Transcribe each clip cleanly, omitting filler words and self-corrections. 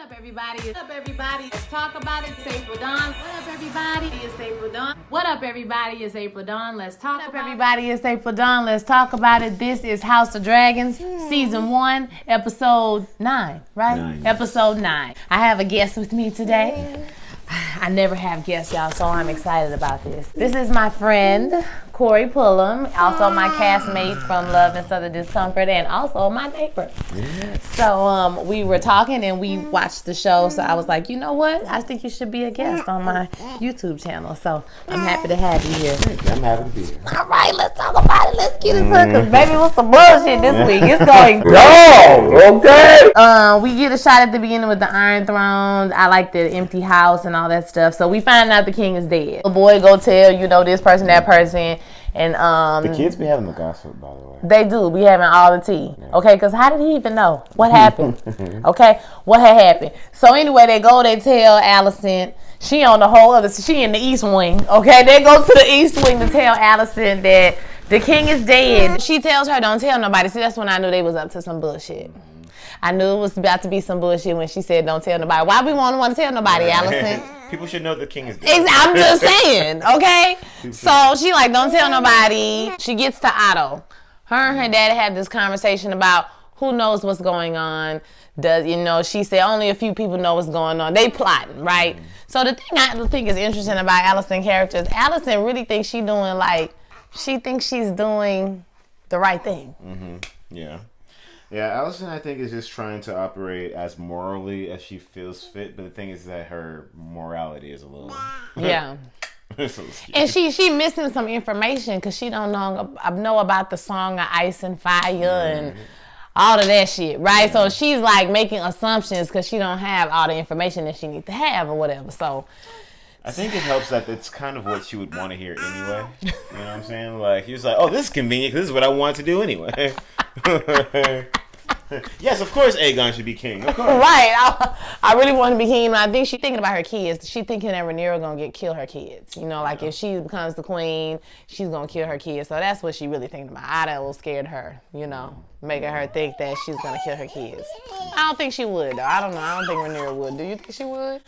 up, everybody? What up, everybody? Let's talk about it. It's April Dawn. What up, everybody? It's April Dawn. What up, everybody? It's April Dawn. Let's talk about it. Everybody, it's April Dawn. Let's talk about it. This is House of Dragons, Season 1, Episode 9, right? Episode 9. I have a guest with me today. I never have guests, y'all, so I'm excited about this. This is my friend, Corey Pullum, also my castmate from Love and Southern Discomfort, and also my neighbor. Yes. So we were talking and we watched the show, so I was like, you know what? I think you should be a guest on my YouTube channel. So I'm happy to have you here. I'm happy to be here. All right, let's talk about it. Let's get into it, because baby, it was some bullshit this week. It's going No, okay. We get a shot at the beginning with the Iron Throne. I like the empty house and all that stuff. So we find out the king is dead. The boy go tell, this person, that person. And the kids be having the gossip, by the way. They do be having all the tea. Yeah. Okay, because how did he even know what happened? Okay, what had happened? So anyway, they tell Allison. She on the whole other. She in the East Wing. Okay, they go to the East Wing to tell Allison that the king is dead. She tells her, "Don't tell nobody." See, that's when I knew they was up to some bullshit. I knew it was about to be some bullshit when she said, "Don't tell nobody." Why we want to tell nobody, Allison? People should know the king is dead. I'm just saying, okay? So she like, don't tell nobody. She gets to Otto. Her and her dad have this conversation about who knows what's going on. She said only a few people know what's going on. They plotting, right? So the thing I think is interesting about Allison's character is Allison really thinks she's doing the right thing. Mm-hmm. Yeah. Yeah, Allison, I think, is just trying to operate as morally as she feels fit. But the thing is that her morality is a little... Yeah. And she missing some information because she don't know about the song of Ice and Fire and all of that shit, right? So she's like making assumptions because she don't have all the information that she needs to have or whatever. So I think it helps that it's kind of what she would want to hear anyway. You know what I'm saying? Like, he was like, oh, this is convenient because this is what I want to do anyway. Yes, of course Aegon should be king. Of course. Right. I really want to be king. I think she's thinking about her kids. She's thinking that Rhaenyra going to kill her kids. If she becomes the queen, she's going to kill her kids. So that's what she's really thinking about. I'd will scared her, making her think that she's going to kill her kids. I don't think she would, though. I don't know. I don't think Rhaenyra would. Do you think she would?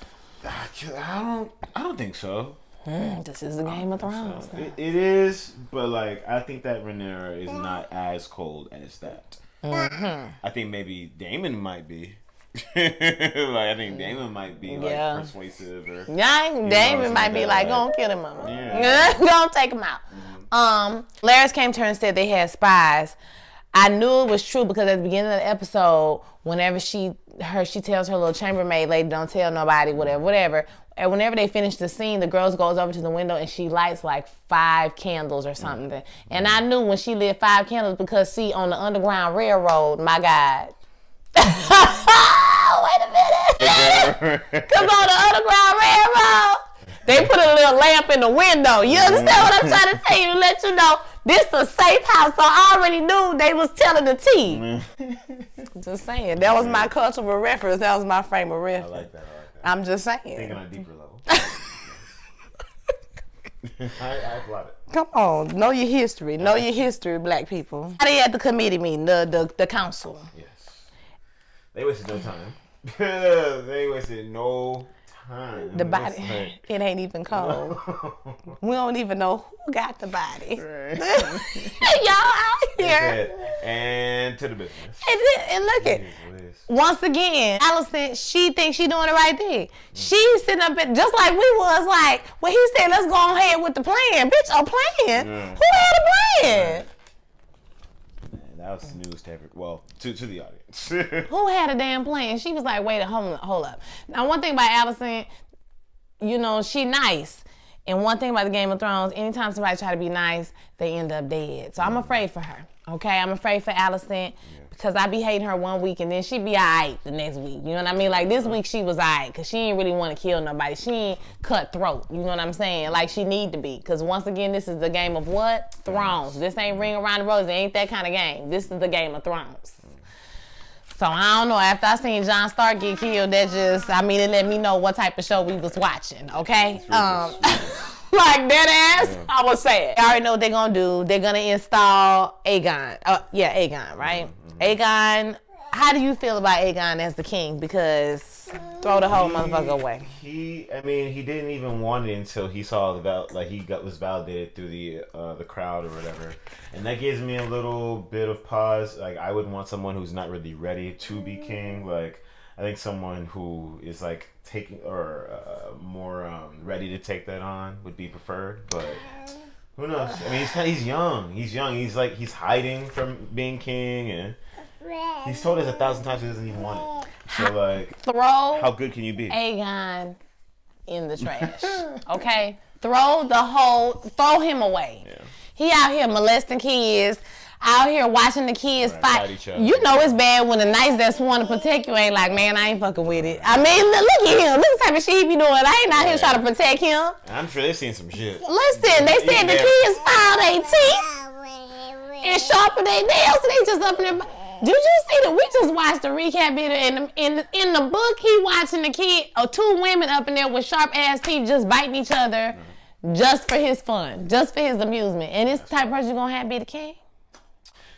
I don't think so. This is the Game of Thrones. So. It is, but I think that Rhaenyra is not as cold as that. Mm-hmm. I think maybe Daemon might be. I think Daemon might be persuasive or. Yeah, Daemon might be like, go and kill him, mama. Yeah. Go and take him out. Mm-hmm. Larys came to her and said they had spies. I knew it was true because at the beginning of the episode, whenever she tells her little chambermaid lady, don't tell nobody, whatever. And whenever they finish the scene, the girl goes over to the window and she lights 5 candles or something. And I knew when she lit 5 candles because, on the Underground Railroad, my God. Wait a minute. Because on the Underground Railroad, they put a little lamp in the window. You understand what I'm trying to tell you? To let you know this is a safe house. So I already knew they was telling the tea. Just saying. That was my cultural reference. That was my frame of reference. I like that. I'm just saying. Thinking on a deeper level. I applaud it. Come on, know your history. Know your history, black people. How they at the committee meeting, the council? Yes. They wasted no time. They wasted no time. The body, it ain't even cold. We don't even know who got the body. Right. Y'all out here. And to the business. And look at once again, Allison, she thinks she doing the right thing. She's sitting up just like we was when he said, let's go ahead with the plan. Bitch, a plan? Who had a plan? That was news to the audience. Who had a damn plan? She was like, wait, hold up. Now, one thing about Allison, she nice. And one thing about the Game of Thrones, anytime somebody try to be nice, they end up dead. So I'm afraid for her. Okay, I'm afraid for Allison because I be hating her one week and then she be all right the next week. You know what I mean? This week she was all right because she ain't really want to kill nobody. She ain't cutthroat. You know what I'm saying? She need to be. Because once again, this is the game of what? Thrones. This ain't Ring Around the Rosy. It ain't that kind of game. This is the Game of Thrones. So I don't know. After I seen Jon Stark get killed, it let me know what type of show we was watching. Okay? Dead ass, I would say it. I already know what they're going to do. They're going to install Aegon. Aegon, right? Mm-hmm. Aegon, how do you feel about Aegon as the king? Because throw the whole motherfucker away. He didn't even want it until he saw was validated through the crowd or whatever, and that gives me a little bit of pause. Like, I would want someone who's not really ready to be king. Like, I think someone who is like taking or more ready to take that on would be preferred, but. Who knows? I mean, he's young. He's young. He's hiding from being king, and he's told us 1,000 times he doesn't even want it. So, like, how good can you be? Aegon in the trash. Okay? Throw him away. Yeah. He out here molesting kids, out here watching the kids fight. You know it's bad when the knights that's want to protect you ain't like, man, I ain't fucking with it. I mean, look at him. Look at the type of shit he be doing. I ain't out here trying to protect him. I'm sure they've seen some shit. Listen, they said the kids filed their teeth and sharpened their nails, and they just up in there. Did you see that? We just watched the recap video, and in the book, he watching the kid, or two women up in there with sharp ass teeth just biting each other just for his fun, just for his amusement. And this type of person you're going to have be the king?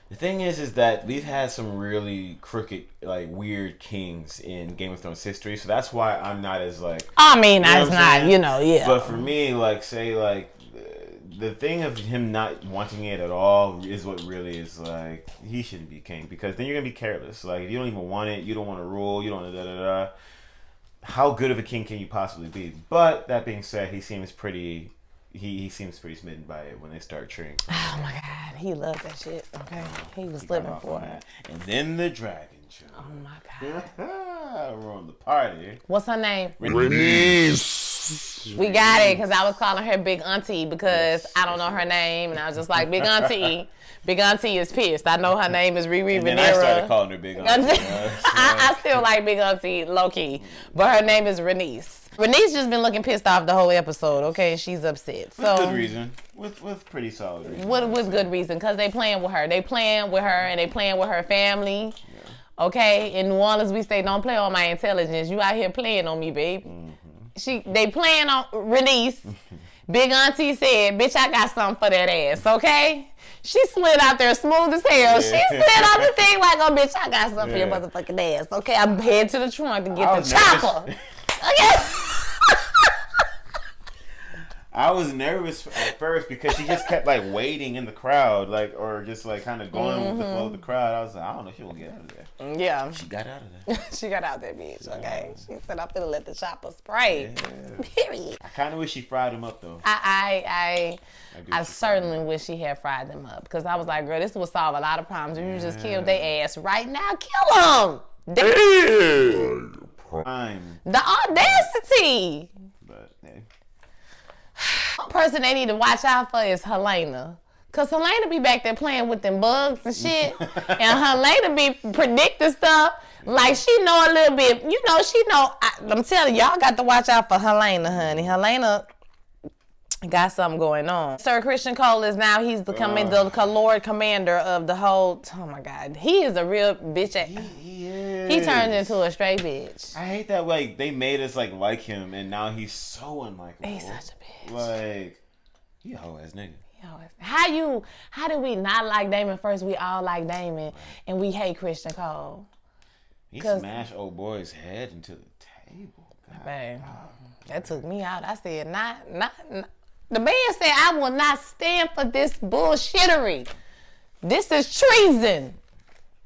The thing is that we've had some really crooked, like, weird kings in Game of Thrones history, so that's why I'm not as, like... I mean, that's not, yeah. But for me, like, say, like, the thing of him not wanting it at all is what really is, like, he shouldn't be king, because then you're going to be careless. Like, if you don't even want it, you don't want to rule, you don't da-da-da-da, how good of a king can you possibly be? But, that being said, he seems pretty... He seems pretty smitten by it when they start cheering. Oh my God, he loved that shit. Okay, he was living for it. And then the dragon show. Oh my God, we're on the party. What's her name? Renice. We got it because I was calling her Big Auntie because I don't know her name, and I was just like, Big Auntie. Big Auntie is pissed. I know her name is Riri Rhaenyra. And I started calling her Big Auntie. I still like Big Auntie low key, but her name is Renice. Renice just been looking pissed off the whole episode, okay? She's upset. With good reason. With pretty solid reason. With good reason, because they playing with her. They playing with her, and they playing with her family. Yeah. Okay? In New Orleans, we say, don't play on my intelligence. You out here playing on me, babe. Mm-hmm. They playing on Renice. Big Auntie said, bitch, I got something for that ass, okay? She slid out there smooth as hell. Yeah. She slid out the thing like, oh, bitch, I got something for your motherfucking ass. Okay, I'm headed to the trunk to get the chopper. Okay. I was nervous at first because she just kept like waiting in the crowd, like, or just like kind of going with the flow of the crowd. I was like, I don't know if she'll get out of there. Yeah. She got out of there. She got out there, bitch. Okay. She said, I'm finna let the chopper spray. Yeah. Period. I kind of wish she fried them up though. I certainly wish she had fried them up because I was like, girl, this would solve a lot of problems if you just killed their ass right now. Kill them. Prime. The audacity. But hey. One person they need to watch out for is Helena. Cause Helena be back there playing with them bugs and shit. And Helena be predicting stuff. Like she know a little bit. You know, she know. I'm telling y'all got to watch out for Helena, honey. Helena got something going on. Sir Christian Cole is now, he's the Lord Commander of the whole, oh my God. He is a real bitch. He is. He turned into a straight bitch. I hate that, like, they made us, like him, and now he's so unlikable. He's such a bitch. Like, he a hoe-ass nigga. How did we not like Damon first? We all like Damon, and we hate Christian Cole. He smashed old boy's head into the table. God. Babe, that took me out. I said, not. The man said, I will not stand for this bullshittery. This is treason.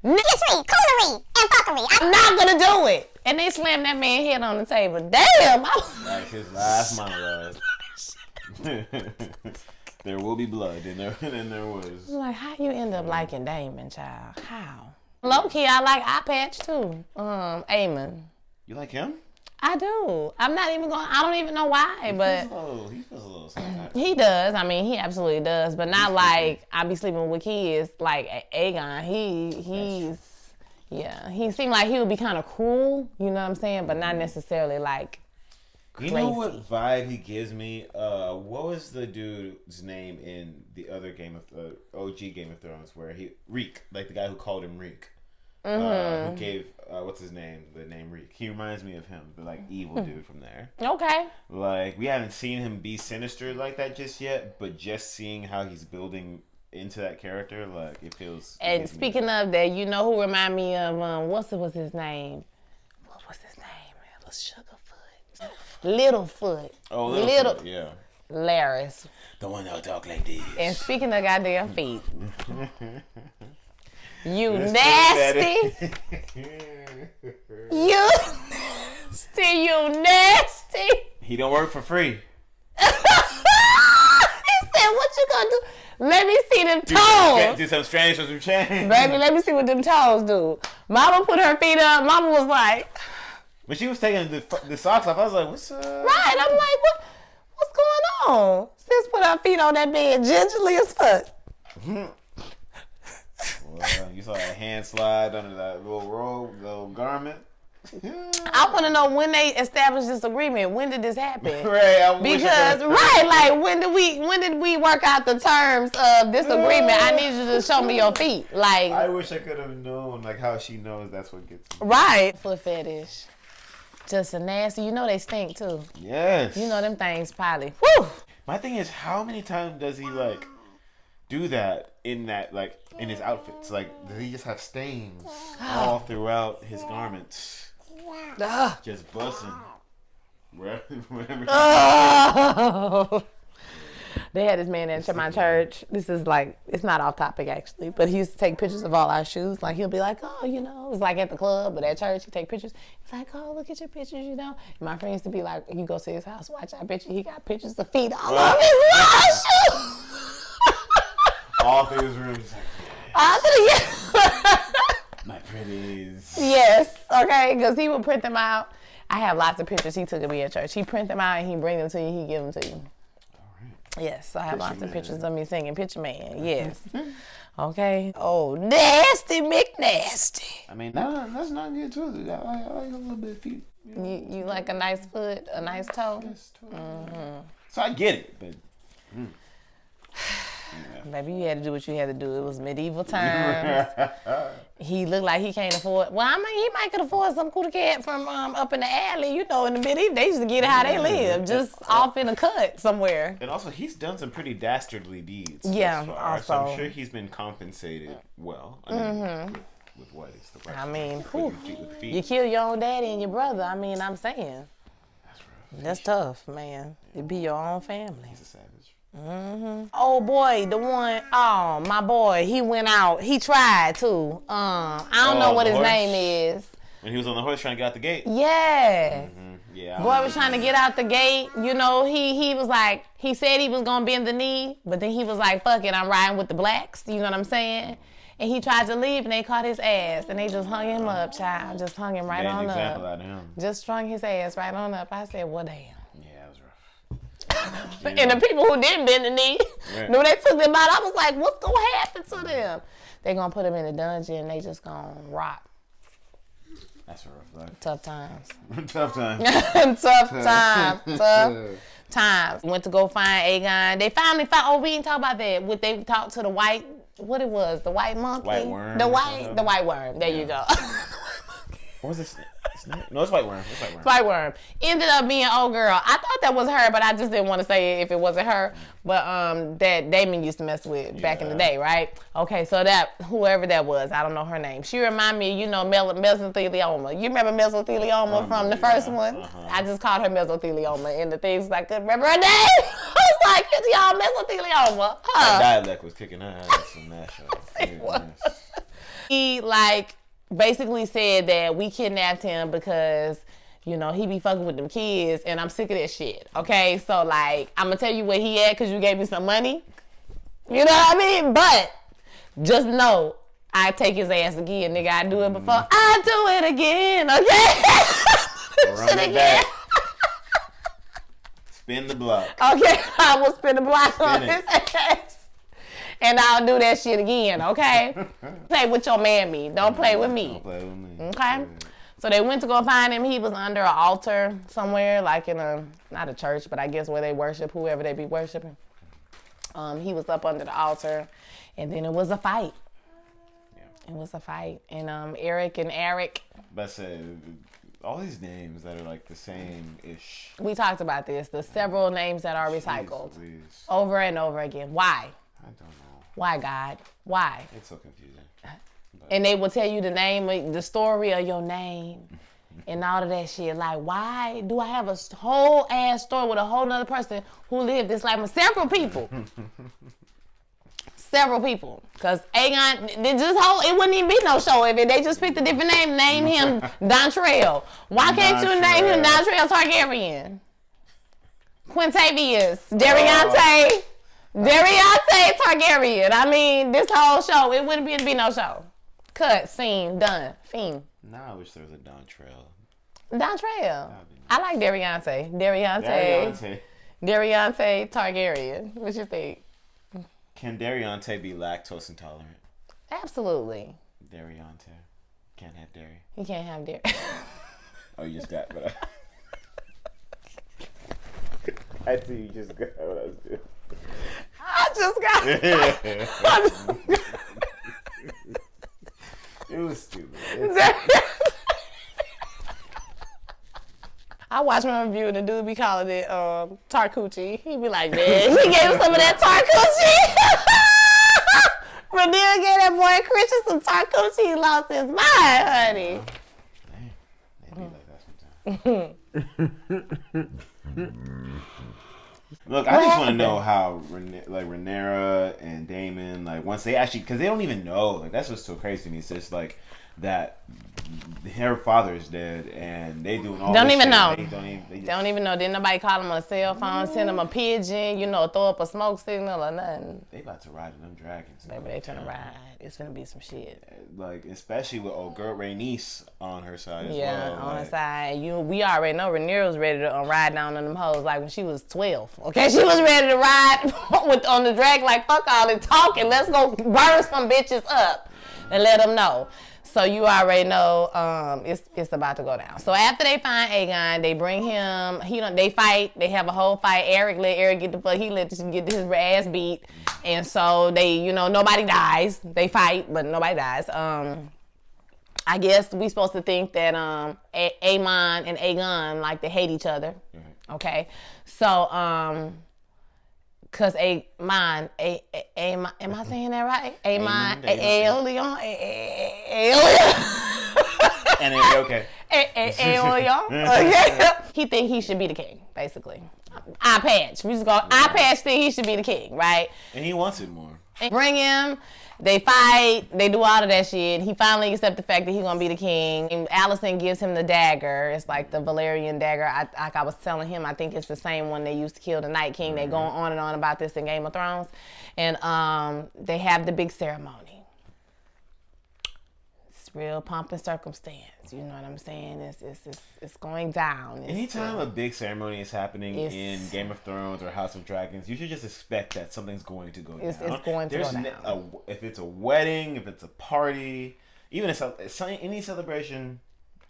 Niggery, coonery, and fuckery. I'm not gonna do it. And they slammed that man's head on the table. Damn. Like his last monologue. There will be blood, and there was. Like, how you end up liking Damon, child? How? Low key, I like Eye Patch too. Eamon. You like him? I do. I'm not even going. I don't even know why, but he feels a little sometimes. He does. I mean, he absolutely does, but not like I be sleeping with kids like Aegon. He seemed like he would be kind of cruel. You know what I'm saying? But not necessarily like. Crazy. You know what vibe he gives me? What was the dude's name in the other OG Game of Thrones where Reek, like the guy who called him Reek, who gave what's his name? The name Reek. He reminds me of him, the like evil dude from there. Okay. Like we haven't seen him be sinister like that just yet, but just seeing how he's building into that character, like it feels. And speaking of that, you know who remind me of what was his name? What was his name? Sugarfoot. Littlefoot. Oh, Littlefoot, yeah. Laris. The one that'll talk like this. And speaking of goddamn feet. You nasty. You nasty. He don't work for free. He said, what you gonna do? Let me see them toes. Do some strange with some change. Baby, let me see what them toes do. Mama put her feet up. Mama was like. When she was taking the socks off, I was like, what's up? Right. I'm like, what's going on? Sis put her feet on that bed gingerly as fuck. Well, you saw a hand slide under that little robe, little garment. I want to know when they established this agreement. When did this happen? Right. Like when did we work out the terms of this agreement? I need you to show me your feet. Like I wish I could have known, like how she knows that's what gets me. Right. Foot fetish. Just a nasty. You know they stink too. Yes. You know them things probably. Woo. My thing is, how many times does he like do that in his outfits? Like, does he just have stains all throughout his garments? Just busting. They had this man at my church. This is like, it's not off topic actually, but he used to take pictures of all our shoes. Like he'll be like, oh, you know, it's like at the club, but at church he take pictures. He's like, oh, look at your pictures, you know. And my friend used to be like, you go to his house, watch our picture. He got pictures of feet all over his shoes. All through his room. My pretties. Yes, okay, because he would print them out. I have lots of pictures he took of me at church. He print them out and he bring them to you. He give them to you. Yes, I have lots of pictures of me singing Picture Man. Yes. Okay. Oh, nasty McNasty. I mean, that's not good too. I like a little bit of feet. You like a nice foot, a nice toe? Yes, So I get it, but... Yeah. Baby, you had to do what you had to do. It was medieval times. He looked like he can't afford... Well, I mean, he might could afford some cootie cat from up in the alley. You know, in the medieval, they used to get how they live. Just off in a cut somewhere. And also, he's done some pretty dastardly deeds. Yeah, also. So I'm sure also. he's been compensated well. I mean, with what is the right? I mean, with the feet. you kill your own daddy and your brother. I mean, I'm saying. That's rough. That's tough, man. To be your own family. He's a savage. Oh boy, the one, my boy, he went out. He tried too. I don't know what his name is. When he was on the horse trying to get out the gate. Yeah. Yeah. Boy was trying to get out the gate. You know, he was like, he said he was gonna bend the knee, but then he was like, fuck it, I'm riding with the blacks. You know what I'm saying? And he tried to leave, and they caught his ass, and they just hung him up, child. Just hung him right on example up. Out of him. Just strung his ass right on up. I said, well, damn. Yeah, it was rough. And the people who didn't bend the knee, when they took them out, I was like, what's going to happen to them? They're going to put them in a dungeon and they just going to rot. That's a rough life. Tough times. Tough times. Tough times. Went to go find Aegon. They finally found, we didn't talk about that. They talked to the white, what it was, the white monkey? White worm. The white worm. There you go. What was this? No, it's white worm. White worm. Ended up being old girl. I thought that was her, but I just didn't want to say if it wasn't her. But that Damon used to mess with back in the day, right? Okay, so that whoever that was, I don't know her name. She reminded me, you know, mesothelioma. You remember mesothelioma from the first one? I just called her mesothelioma, and the things I couldn't remember her name. I was like, y'all mesothelioma. Her dialect was kicking her ass in that show. He basically said that we kidnapped him because, you know, he be fucking with them kids, and I'm sick of that shit. Okay, so I'm gonna tell you where he at because you gave me some money. You know what I mean? But just know I take his ass again, nigga. I do it before. I do it again. Okay. Run it back. Spin the block. Okay, I will spin the block on his ass. And I'll do that shit again, okay? Play with your mammy. Don't play with me. Don't play with me. Okay? So they went to go find him. He was under an altar somewhere, like in not a church, but I guess where they worship, whoever they be worshiping. He was up under the altar, and then it was a fight. Yeah. It was a fight. And Eric and Eric. But all these names that are like the same-ish. We talked about this. The several names that are recycled. Jeez. Over and over again. Why? I don't know. Why, God? Why? It's so confusing. And they will tell you the name, the story of your name. and all of that shit. Like, why do I have a whole ass story with a whole nother person who lived this life with several people? Several people. Because Aegon, it wouldn't even be no show if they just picked a different name, name him Dontrell. Why can't you name him Dontrell Targaryen? Quintavious, Dariante Targaryen. I mean, this whole show, it wouldn't be no show. Cut, scene, done, fiend. Nah, I wish there was a Dontrell. Dontrell. I like Dariante Targaryen. What you think? Can Dariante be lactose intolerant? Absolutely. Dariante can't have dairy. He can't have dairy. Oh, you just got what I see you just got what I was doing. I just got It was stupid. I watched my review and the dude be calling it Tarkucci. He be like, man, he gave him some of that Tarkucci. Rhaenyra gave that boy Christian some Tarkucci. He lost his mind, honey. They be like that sometimes. Look, I just want to know how Rhaenyra and Daemon, like, once they actually, because they don't even know, like, that's what's so crazy to me. It's just like that her father is dead and they doing all don't this even shit. know. They don't even know. Didn't nobody call him on a cell phone, send him a pigeon, throw up a smoke signal or nothing. They about to ride in them dragons. Baby, they finna ride. It's finna be some shit. Like, especially with old girl Rhaenys on her side as well. Yeah, on her side. We already know Rhaenyra was ready to ride down on them hoes like when she was 12. Okay, she was ready to ride on the dragon like, fuck all the talking. Let's go burn some bitches up and let them know. So you already know it's about to go down. So after they find Aegon, they bring him. They fight. They have a whole fight. Eric get the fuck. He let him get his ass beat, and so they, nobody dies. They fight, but nobody dies. I guess we supposed to think that Aemon and Aegon like they hate each other. Mm-hmm. Okay, so cause Aemon, am I saying that right? Aemon, Aeolion, and it's okay. Aeolion. Okay. He think he should be the king, basically. Eye patch. We just go. Eye patch think he should be the king, right? And he wants it more. Bring him. They fight. They do all of that shit. He finally accepts the fact that he's gonna be the king. And Alicent gives him the dagger. It's like the Valyrian dagger. Like I was telling him, I think it's the same one they used to kill the Night King. They go on and on about this in Game of Thrones, and they have the big ceremony. It's real pomp and circumstance. You know what I'm saying? It's going down. Anytime a big ceremony is happening in Game of Thrones or House of Dragons, you should just expect that something's going to go down. It's going to go down. If it's a wedding, if it's a party, even any celebration,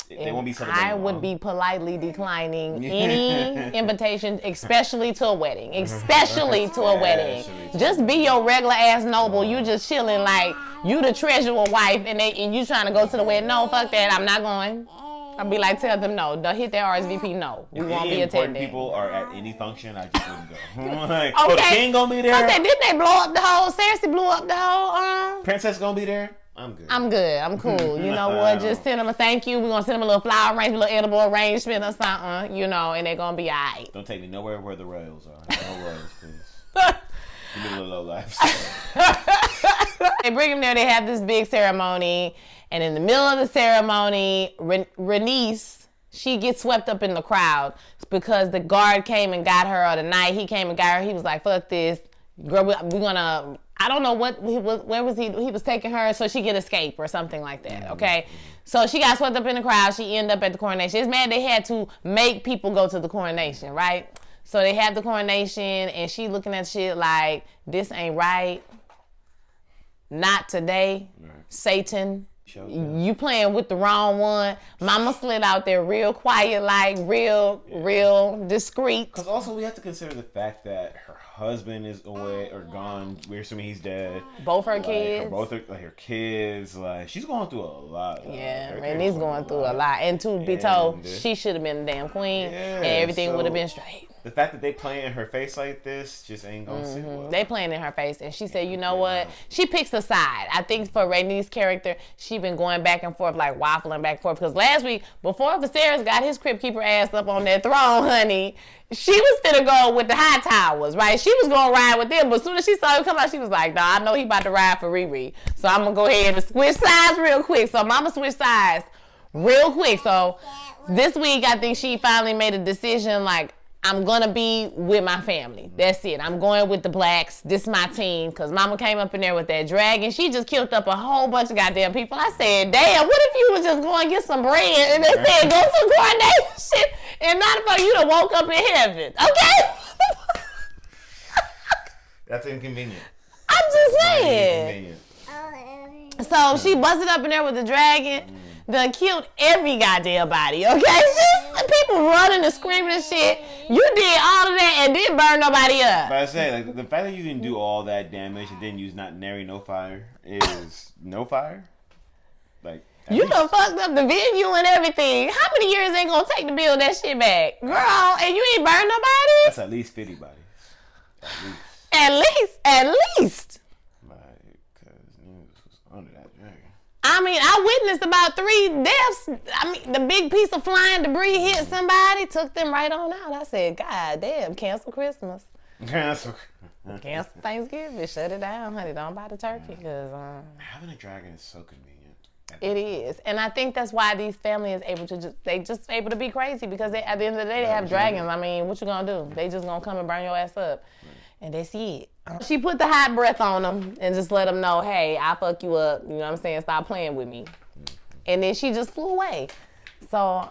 they won't be celebrating. I would be politely declining any invitation, especially to a wedding. Especially to a wedding. Just be your regular ass noble. You just chilling like you the treasurer wife and you trying to go to the wedding. No, fuck that. I'm not going. I'll be like, tell them no. Don't hit that RSVP. No, we won't be attending. If people are at any function, I just wouldn't go. Like, okay. The king gonna be there. I said, didn't they blow up the whole? Cersei blew up the whole. Princess gonna be there. I'm good. I'm cool. You know what? Just send them a thank you. We're going to send them a little flower arrangement, a little edible arrangement or something, and they're going to be all right. Don't take me nowhere where the royals are. No royals, please. Give me a little low life. They bring him there. They have this big ceremony. And in the middle of the ceremony, Rhaenys, she gets swept up in the crowd because the guard came and got her, or the knight, he came and got her. He was like, fuck this. Girl, we're going to... I don't know where was he was taking her so she could escape or something like that, okay? So she got swept up in the crowd. She ended up at the coronation. It's mad they had to make people go to the coronation, right? So they have the coronation and she looking at shit like, this ain't right. Not today. Right. Satan. You playing with the wrong one. Mama slid out there real quiet, like real discreet. Because also we have to consider the fact that her husband is away or gone. We're assuming he's dead. Both her kids. Her kids. Like, she's going through a lot. Yeah, Rhaenys going through a lot. And to be told, she should have been the damn queen and everything would have been straight. the fact that they playing in her face like this just ain't gonna sit well. They playing in her face, and she said, you know what? She picks a side. I think for Rhaenys' character, she been going back and forth, like waffling back and forth. Because last week, before Viserys got his Crypt Keeper ass up on that throne, honey, she was finna go with the High Towers, right? She was gonna ride with them, but as soon as she saw him come out, she was like, nah, I know he about to ride for Riri. So I'm gonna go ahead and switch sides real quick. So mama switched sides real quick. So this week, I think she finally made a decision, like, I'm gonna be with my family. That's it. I'm going with the blacks. This is my team. Cause mama came up in there with that dragon. She just killed up a whole bunch of goddamn people. I said, damn, what if you was just going to get some bread and they said go to coronation and not about you done woke up in heaven. Okay? That's inconvenient. I'm just saying. So she busted up in there with the dragon. Done killed every goddamn body, okay? Just people running and screaming and shit. You did all of that and didn't burn nobody up. But I say, like, the fact that you didn't do all that damage and then use not nary no fire is no fire. Like, you done fucked up the venue and everything. How many years ain't gonna take to build that shit back? Girl, and you ain't burned nobody? That's at least 50 bodies. At least. My cousin was under that dragon. I mean, I witnessed about 3 deaths. I mean, the big piece of flying debris hit somebody, took them right on out. I said, God damn, cancel Christmas. Cancel Thanksgiving. Shut it down, honey. Don't buy the turkey. Cause having a dragon is so convenient. It is. And I think that's why these families able to just able to be crazy, because they, at the end of the day, they have dragons. I mean, what you gonna do? They just gonna come and burn your ass up. And they see it. She put the hot breath on them and just let them know, hey, I'll fuck you up. You know what I'm saying? Stop playing with me. And then she just flew away. So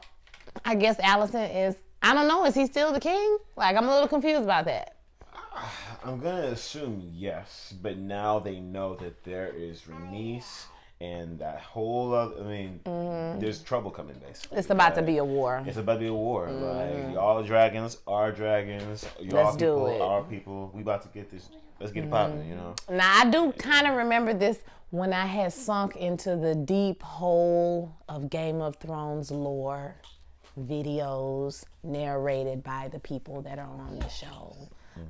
I guess Allison is, I don't know, is he still the king? Like, I'm a little confused about that. I'm going to assume yes, but now they know that there is Rhaenys and that whole other, I mean, there's trouble coming, basically. It's about to be a war. It's about to be a war. Like, y'all dragons are dragons. Y'all people are people. We about to get this. Let's get it popping, you know? Now, I do kind of remember this when I had sunk into the deep hole of Game of Thrones lore, videos narrated by the people that are on the show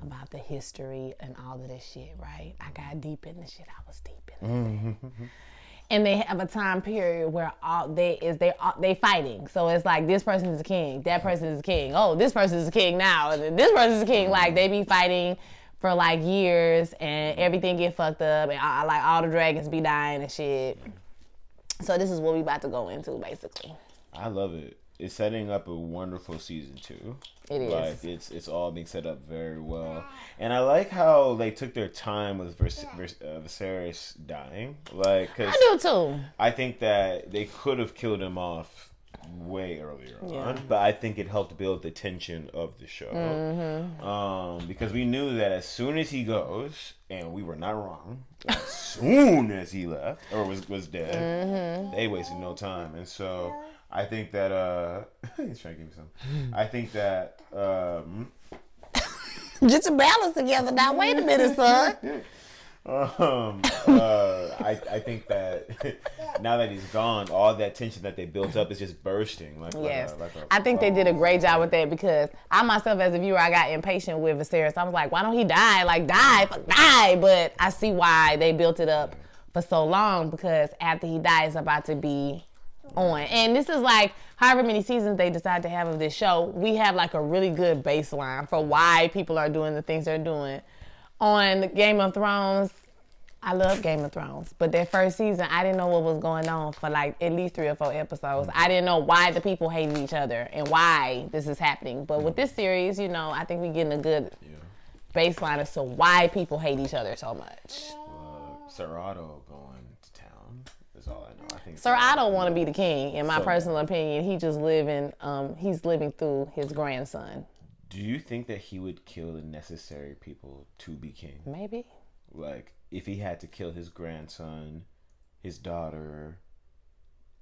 about the history and all of this shit, right? I got deep in the shit. I was deep in it. And they have a time period where they fighting. So it's like, this person is a king, that person is a king. Oh, this person is a king now, and this person is a king. Like, they be fighting for like years, and everything get fucked up, and like all the dragons be dying and shit. So this is what we about to go into, basically. I love it. It's setting up a wonderful season 2. It is. Like, it's all being set up very well. And I like how they took their time with Viserys dying. Like, cause I do too. I think that they could have killed him off way earlier on, but I think it helped build the tension of the show. Because we knew that as soon as he goes, and we were not wrong, as soon as he left or was dead, they wasted no time. And so I think that he's trying to give me some. I think that get your balance together now. Wait a minute, son. I think that now that he's gone, all that tension that they built up is just bursting. I think they did a great job with that, because I myself, as a viewer, I got impatient with Viserys. I was like, why don't he die? Like, die. But I see why they built it up for so long, because after he dies, it's about to be on. And this is like, however many seasons they decide to have of this show, we have like a really good baseline for why people are doing the things they're doing. On Game of Thrones, I love Game of Thrones, but that first season, I didn't know what was going on for like at least 3 or 4 episodes. I didn't know why the people hated each other and why this is happening. But with this series, you know, I think we're getting a good baseline as to why people hate each other so much. Sir Otto going to town is all I know. I think Sir Otto want to be the king, in my personal opinion. He just he's living through his grandson. Do you think that he would kill the necessary people to be king? Maybe. Like, if he had to kill his grandson, his daughter,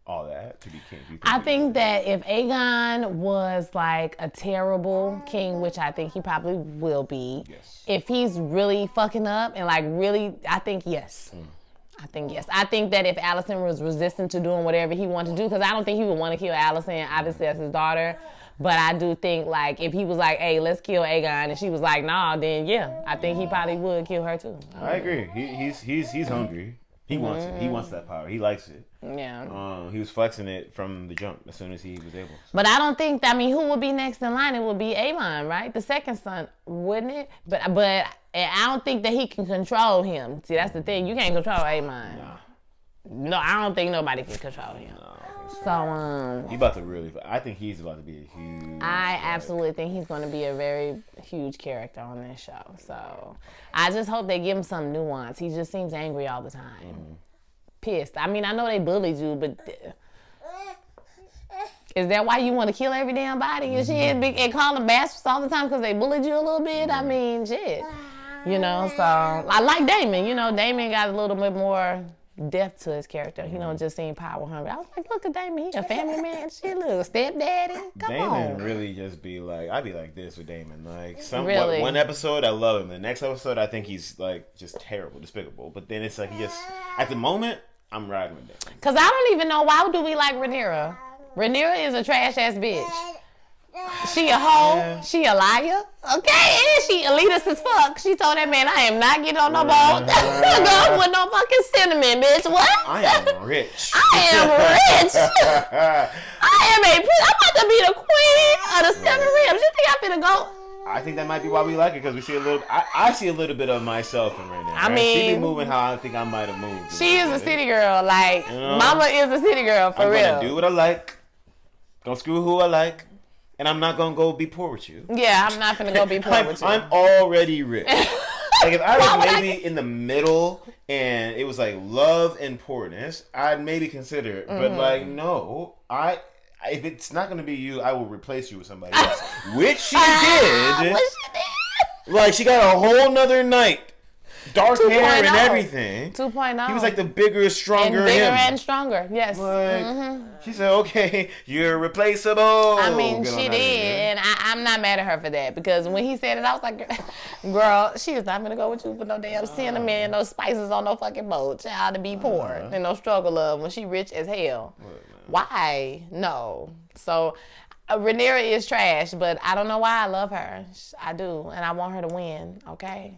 all that to be king. I think that if Aegon was like a terrible king, which I think he probably will be, if he's really fucking up and like really, I think yes. I think yes. I think that if Alicent was resistant to doing whatever he wanted to do, because I don't think he would want to kill Alicent, obviously that's his daughter, But I do think, like, if he was like, hey, let's kill Aegon, and she was like, nah, then yeah, I think he probably would kill her too. I agree. He's hungry. He wants it. He wants that power. He likes it. Yeah. He was flexing it from the jump as soon as he was able. But I don't think, who would be next in line? It would be Aemon, right? The second son, wouldn't it? But I don't think that he can control him. See, that's the thing. You can't control Aemon. Nah. No, I don't think nobody can control him. No. So, he about to really. I think he's about to be a huge. I absolutely think he's going to be a very huge character on this show. So, I just hope they give him some nuance. He just seems angry all the time, pissed. I mean, I know they bullied you, but is that why you want to kill every damn body and shit and call them bastards all the time because they bullied you a little bit? I mean, shit, you know. So, I like Damon. You know, Damon got a little bit more depth to his character. You know, just seeing power hungry. I was like, look at Damon. He a family man. Shit, look, stepdaddy. Come on. Damon really just be like, I'd be like this with Damon. Like, Really? one episode, I love him. The next episode, I think he's like just terrible, despicable. But then it's like he just, at the moment, I'm riding with Damon. Because I don't even know, why do we like Rhaenyra? Rhaenyra is a trash ass bitch. She a hoe. Yeah. She a liar. Okay, and she elitist as fuck. She told that man, I am not getting on no boat. Go with no fucking cinnamon, bitch. What? I am rich. I am rich. I'm about to be the queen of the seven ribs. You think I'm finna go? I think that might be why we like it, because we see a little. I see a little bit of myself in right now. I mean, she be moving how I think I might have moved. She is a city girl. Like, mama is a city girl for real. I'm gonna do what I like. Gonna screw who I like. And I'm not gonna go be poor with you. Yeah, I'm not gonna go be poor with you. I'm already rich. Like, if I was maybe in the middle and it was like love and poorness, I'd maybe consider it. But like, no, if it's not gonna be you, I will replace you with somebody else. Which she did. Like, she got a whole nother night. Dark hair and everything. 2.0. He was like the bigger, stronger and bigger him. and stronger. Yes. Like, she said, "Okay, you're replaceable." I mean, she did, and I'm not mad at her for that, because when he said it, I was like, "Girl, she is not gonna go with you for no damn cinnamon, no spices on no fucking boat, child, to be poor and no struggle of when she rich as hell." Why? No. So, Rhaenyra is trash, but I don't know why I love her. I do, and I want her to win. Okay.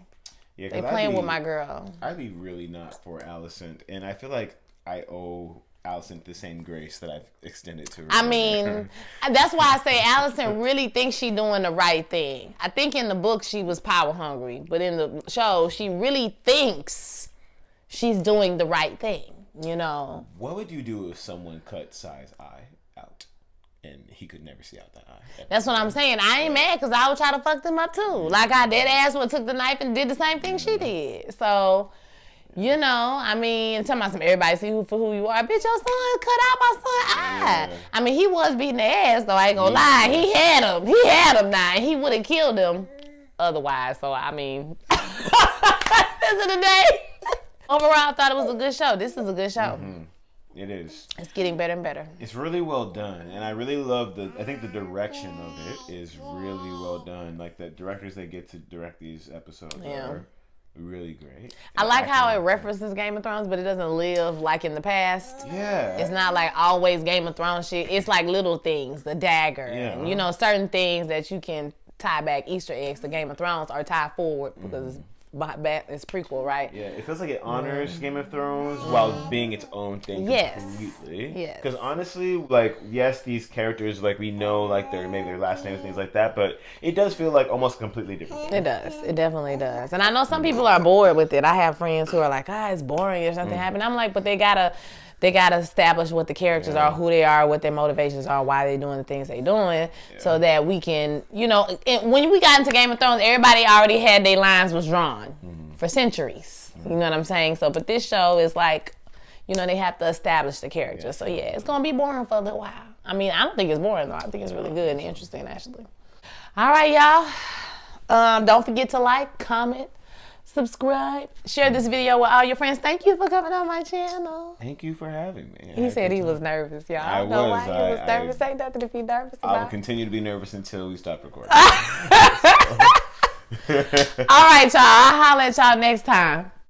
Yeah, they playing with my girl. I'd be really not for Alicent, and I feel like I owe Alicent the same grace that I've extended to her. I mean, that's why I say Alicent really thinks she's doing the right thing. I think in the book she was power hungry, but in the show she really thinks she's doing the right thing, you know. What would you do if someone cut Sai's eye out and he could never see out that eye? That's what I'm saying. I ain't mad, because I would try to fuck them up too. Like, I dead ass would took the knife and did the same thing she did. So, you know, I mean, talking about some everybody see who for who you are. Bitch, your son cut out my son's eye. Yeah. I mean, he was beating the ass, though. I ain't gonna lie. He had him now, and he would have killed him otherwise. So, I mean, end of the day, overall, I thought it was a good show. This is a good show. Mm-hmm. It is. It's getting better and better. It's really well done, and I really love I think the direction of it is really well done. Like, the directors that get to direct these episodes are really great. I like how it references Game of Thrones, but it doesn't live like in the past. Yeah. It's not like always Game of Thrones shit. It's like little things, the dagger, and, you know, certain things that you can tie back Easter eggs to Game of Thrones or tie forward because it's prequel, right? Yeah, it feels like it honors Game of Thrones while being its own thing completely. Yes. Because honestly, like, yes, these characters, like, we know, like, maybe their last names, things like that, but it does feel like almost completely different. It does. It definitely does. And I know some people are bored with it. I have friends who are like, it's boring or something happened. I'm like, but they gotta establish what the characters are, who they are, what their motivations are, why they're doing the things they're doing, so that we can, you know, when we got into Game of Thrones, everybody already had their lines was drawn for centuries. You know what I'm saying? So, but this show is like, you know, they have to establish the characters. So, yeah, it's going to be boring for a little while. I mean, I don't think it's boring, though. I think it's really good and interesting, actually. All right, y'all. Don't forget to like, comment, subscribe, share this video with all your friends. Thank you for coming on my channel. Thank you for having me. He said he was nervous, y'all. I don't know why he was nervous. Ain't nothing to be nervous about. I will continue to be nervous until we stop recording. All right, y'all. I'll holler at y'all next time.